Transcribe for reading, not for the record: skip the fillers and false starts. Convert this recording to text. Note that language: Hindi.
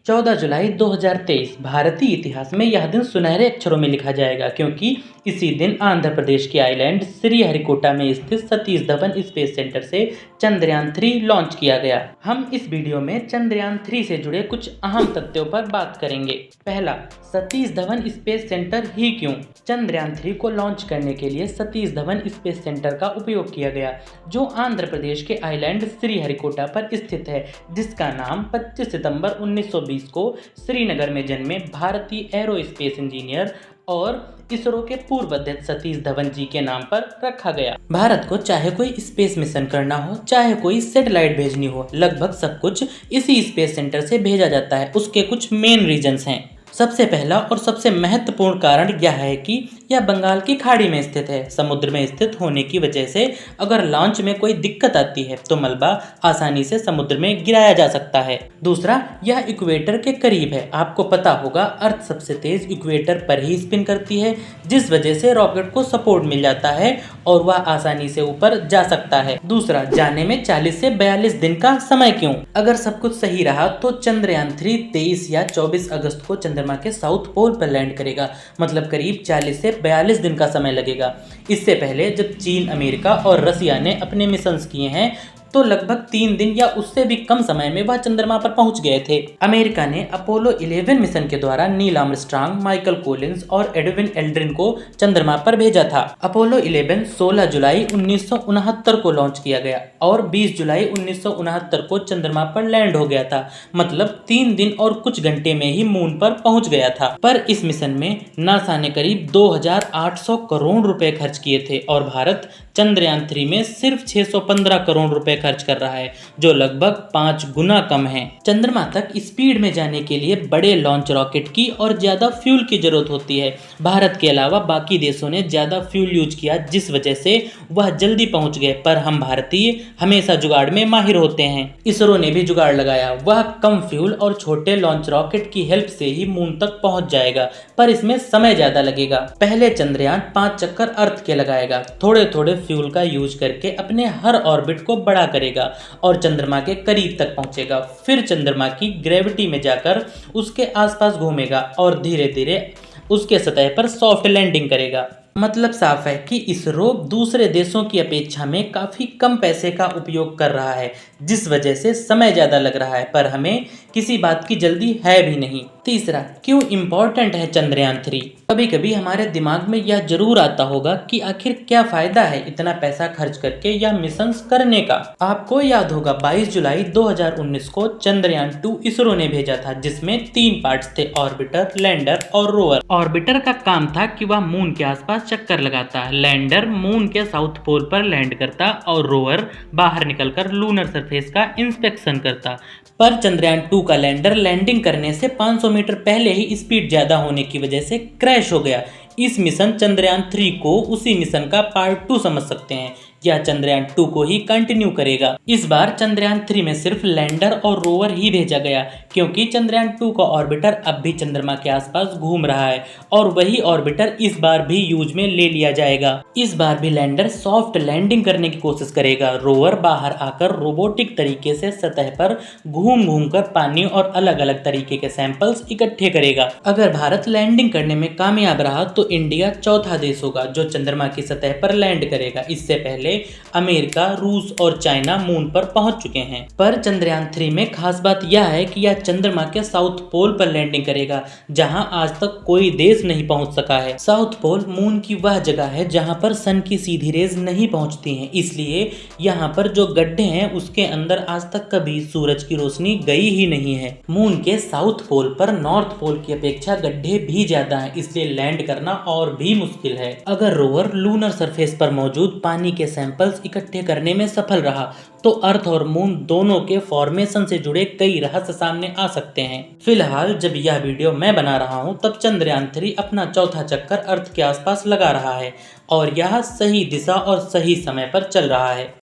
14 जुलाई 2023 भारतीय इतिहास में यह दिन सुनहरे अक्षरों में लिखा जाएगा, क्योंकि इसी दिन आंध्र प्रदेश के आइलैंड श्रीहरिकोटा में स्थित सतीश धवन स्पेस सेंटर से चंद्रयान 3 लॉन्च किया गया। हम इस वीडियो में चंद्रयान 3 से जुड़े कुछ अहम तथ्यों पर बात करेंगे। पहला, सतीश धवन स्पेस सेंटर ही क्यों? चंद्रयान 3 को लॉन्च करने के लिए सतीश धवन स्पेस सेंटर का उपयोग किया गया, जो आंध्र प्रदेश के आइलैंड श्रीहरिकोटा पर स्थित है, जिसका नाम 25 सितंबर 1920 को श्रीनगर में जन्मे भारतीय एरोस्पेस इंजीनियर और इसरो के पूर्व अध्यक्ष सतीश धवन जी के नाम पर रखा गया। भारत को चाहे कोई स्पेस मिशन करना हो, चाहे कोई सैटेलाइट भेजनी हो, लगभग सब कुछ इसी स्पेस सेंटर से भेजा जाता है। उसके कुछ मेन रीजंस हैं। सबसे पहला और सबसे महत्वपूर्ण कारण यह है कि यह बंगाल की खाड़ी में स्थित है। समुद्र में स्थित होने की वजह से अगर लॉन्च में कोई दिक्कत आती है तो मलबा आसानी से समुद्र में गिराया जा सकता है। दूसरा, यह इक्वेटर के करीब है। आपको पता होगा, अर्थ सबसे तेज इक्वेटर पर ही स्पिन करती है, जिस वजह से रॉकेट को सपोर्ट मिल जाता है और वह आसानी से ऊपर जा सकता है। दूसरा, जाने में 40 से 42 दिन का समय क्यों? अगर सब कुछ सही रहा तो चंद्रयान 3 23 या 24 अगस्त को चंद्रमा के साउथ पोल पर लैंड करेगा, मतलब करीब 40 से 42 दिन का समय लगेगा। इससे पहले जब चीन, अमेरिका और रसिया ने अपने मिशंस किए हैं तो लगभग 3 दिन या उससे भी कम समय में वह चंद्रमा पर पहुंच गए थे। अमेरिका ने अपोलो 11 मिशन के द्वारा नील आर्मस्ट्रांग, माइकल कोलिंस और एडविन एल्ड्रिन को चंद्रमा पर भेजा था। अपोलो 11 16 जुलाई 1969 को लॉन्च किया गया और 20 जुलाई 1969 को चंद्रमा पर लैंड हो गया था, मतलब 3 दिन और कुछ घंटे में ही मून पर पहुंच गया था। पर इस मिशन में नासा ने करीब 2800 करोड़ रुपए खर्च किए थे और भारत चंद्रयान 3 में सिर्फ 615 करोड़ रुपए खर्च कर रहा है, जो लगभग 5 गुना कम है। चंद्रमा तक स्पीड में जाने के लिए बड़े लॉन्च रॉकेट की और ज्यादा फ्यूल की जरूरत होती है। भारत के अलावा बाकी देशों ने ज्यादा फ्यूल यूज किया, जिस वजह से वह जल्दी पहुंच गए। पर हम भारतीय हमेशा जुगाड़ में माहिर होते हैं। इसरो ने भी जुगाड़ लगाया। वह कम फ्यूल और छोटे लॉन्च रॉकेट की हेल्प से ही मून तक पहुंच जाएगा, पर इसमें समय ज्यादा लगेगा। पहले चंद्रयान 5 चक्कर अर्थ के लगाएगा, थोड़े थोड़े फ्यूल का यूज करके अपने हर ऑर्बिट को बड़ा करेगा और चंद्रमा के करीब तक पहुंचेगा। फिर चंद्रमा की ग्रेविटी में जाकर उसके आसपास घूमेगा और धीरे धीरे उसके सतह पर सॉफ्ट लैंडिंग करेगा। मतलब साफ है कि इसरो दूसरे देशों की अपेक्षा में काफी कम पैसे का उपयोग कर रहा है, जिस वजह से समय ज्यादा लग रहा है, पर हमें किसी बात की जल्दी है भी नहीं। तीसरा, क्यों इम्पोर्टेंट है चंद्रयान 3? कभी कभी हमारे दिमाग में यह जरूर आता होगा कि आखिर क्या फायदा है इतना पैसा खर्च करके या मिशन करने का। आपको याद होगा 22 जुलाई 2019 को चंद्रयान 2 इसरो ने भेजा था, जिसमें 3 पार्ट्स थे, ऑर्बिटर, लैंडर और रोवर। ऑर्बिटर का काम था कि वह मून के आसपास चक्कर लगाता, लैंडर मून के साउथ पोल पर लैंड करता और रोवर बाहर निकलकर लूनर सरफेस का इंस्पेक्शन करता। पर चंद्रयान 2 का लैंडर लैंडिंग करने से 500 मीटर पहले ही स्पीड ज्यादा होने की वजह से क्रैश हो गया। इस मिशन चंद्रयान 3 को उसी मिशन का पार्ट 2 समझ सकते हैं। यह चंद्रयान 2 को ही कंटिन्यू करेगा। इस बार चंद्रयान 3 में सिर्फ लैंडर और रोवर ही भेजा गया, क्योंकि चंद्रयान 2 का ऑर्बिटर अब भी चंद्रमा के आसपास घूम रहा है और वही ऑर्बिटर इस बार भी यूज में ले लिया जाएगा। इस बार भी लैंडर सॉफ्ट लैंडिंग करने की कोशिश करेगा। रोवर बाहर आकर रोबोटिक तरीके से सतह पर घूम घूम कर पानी और अलग अलग तरीके के सैंपल्स इकट्ठे करेगा। अगर भारत लैंडिंग करने में कामयाब रहा तो इंडिया चौथा देश होगा जो चंद्रमा की सतह पर लैंड करेगा। इससे पहले अमेरिका, रूस और चाइना मून पर पहुंच चुके हैं। पर चंद्रयान 3 में खास बात यह है कि यह चंद्रमा के साउथ पोल पर लैंडिंग करेगा, जहां आज तक कोई देश नहीं पहुंच सका है। साउथ पोल मून की वह जगह है जहां पर सन की सीधी रेज नहीं पहुंचती हैं, इसलिए यहां पर जो गड्ढे हैं उसके अंदर आज तक कभी सूरज की रोशनी गई ही नहीं है। मून के साउथ पोल पर नॉर्थ पोल की अपेक्षा गड्ढे भी ज्यादा हैं, इसलिए लैंड करना और भी मुश्किल है। अगर रोवर लूनर सरफेस पर मौजूद पानी के सैंपल्स इकट्ठे करने में सफल रहा तो अर्थ और मून दोनों के फॉर्मेशन से जुड़े कई रहस्य सामने आ सकते हैं। फिलहाल जब यह वीडियो मैं बना रहा हूं तब चंद्रयान 3 अपना चौथा चक्कर अर्थ के आसपास लगा रहा है और यह सही दिशा और सही समय पर चल रहा है।